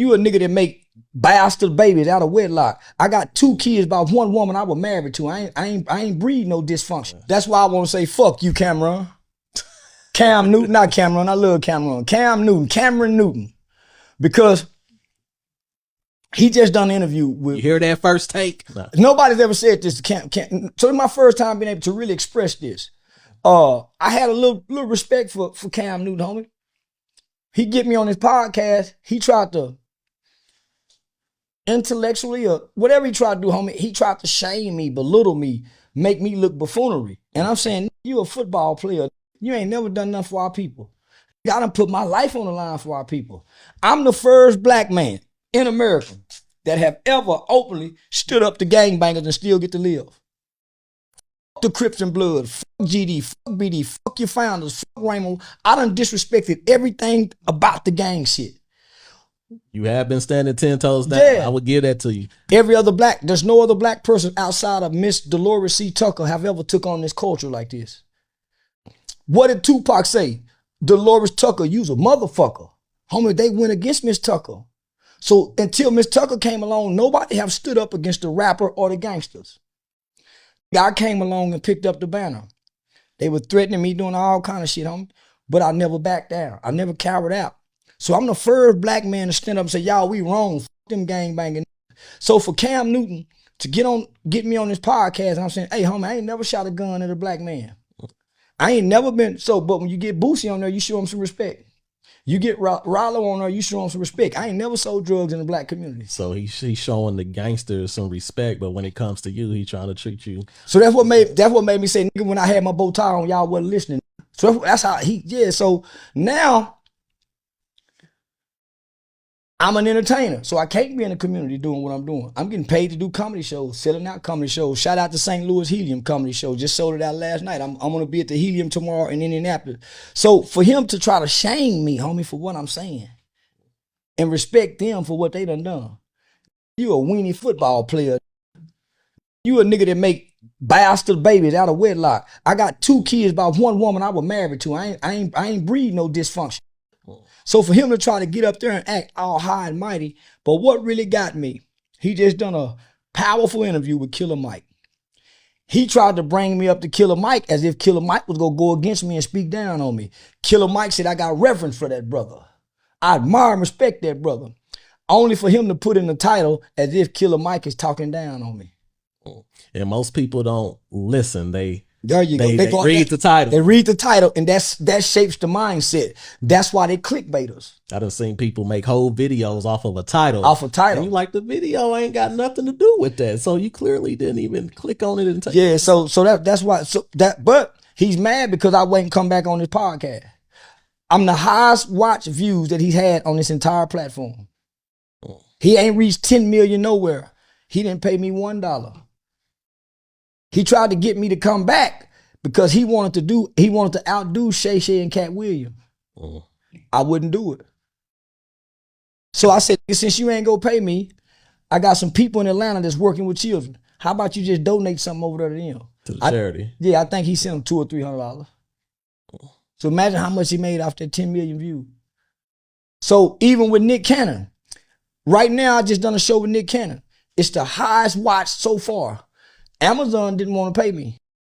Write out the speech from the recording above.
You a nigga that make bastard babies out of wedlock. I got 2 kids by one woman I was married to. I ain't breed no dysfunction. That's why I want to say fuck you, Cameron. Cam Newton, not Cameron. I love Cameron. Cameron Newton, because he just done an interview with. You hear that first take? No. Nobody's ever said this to Cam. So it's my first time being able to really express this. I had a little respect for Cam Newton, homie. He get me on his podcast. He tried to intellectually or whatever he tried to do, homie. He tried to shame me, belittle me, make me look buffoonery. And I'm saying, you a football player. You ain't never done nothing for our people. I done put my life on the line for our people. I'm the first black man in America that have ever openly stood up to gangbangers and still get to live. Fuck the Crips and Blood, fuck GD, fuck BD, fuck your founders, fuck Raymond. I done disrespected everything about the gang shit. You have been standing 10 toes down. Yeah. I would give that to you. There's no other black person outside of Miss Dolores C. Tucker have ever took on this culture like this. What did Tupac say? Dolores Tucker, you's a motherfucker. Homie, they went against Miss Tucker. So until Miss Tucker came along, nobody have stood up against the rapper or the gangsters. God came along and picked up the banner. They were threatening me, doing all kind of shit, homie. But I never backed down. I never cowered out. So I'm the first black man to stand up and say, y'all, we wrong. Fuck them gangbanging. So for Cam Newton to get me on this podcast, and I'm saying, hey, homie, I ain't never shot a gun at a black man. I ain't never been, but when you get Boosie on there, you show him some respect. You get Rollo on there, you show him some respect. I ain't never sold drugs in the black community. So he's showing the gangsters some respect, but when it comes to you, he trying to treat you. So that's what made me say, nigga, when I had my bow tie on, y'all wasn't listening. So that's how so now I'm an entertainer, so I can't be in the community doing what I'm doing. I'm getting paid to do comedy shows, selling out comedy shows. Shout out to St. Louis Helium Comedy Show. Just sold it out last night. I'm going to be at the Helium tomorrow in Indianapolis. So for him to try to shame me, homie, for what I'm saying, and respect them for what they done. You a weenie football player. You a nigga that make bastard babies out of wedlock. I got 2 kids by one woman I was married to. I ain't breed no dysfunction. So for him to try to get up there and act all high and mighty, but what really got me, he just done a powerful interview with Killer Mike. He tried to bring me up to Killer Mike as if Killer Mike was gonna go against me and speak down on me. Killer Mike said I got reverence for that brother. I admire and respect that brother. Only for him to put in the title as if Killer Mike is talking down on me. And most people don't listen. They read the title. They read the title, and that shapes the mindset. That's why they clickbaiters. I done seen people make whole videos off of a title. Off a title. And you like, the video ain't got nothing to do with that. So you clearly didn't even click on it and take it. So that's why. But he's mad because I wouldn't come back on his podcast. I'm the highest watch views that he's had on this entire platform. He ain't reached 10 million nowhere. He didn't pay me $1. He tried to get me to come back because he wanted to outdo Shay Shay and Cat Williams. I wouldn't do it. So I said, since you ain't gonna pay me, I got some people in Atlanta that's working with children. How about you just donate something over there to them? To the charity. I think he sent them $200 or $300. So imagine how much he made off that 10 million views. So even with Nick Cannon, right now I just done a show with Nick Cannon. It's the highest watch so far. Amazon didn't want to pay me.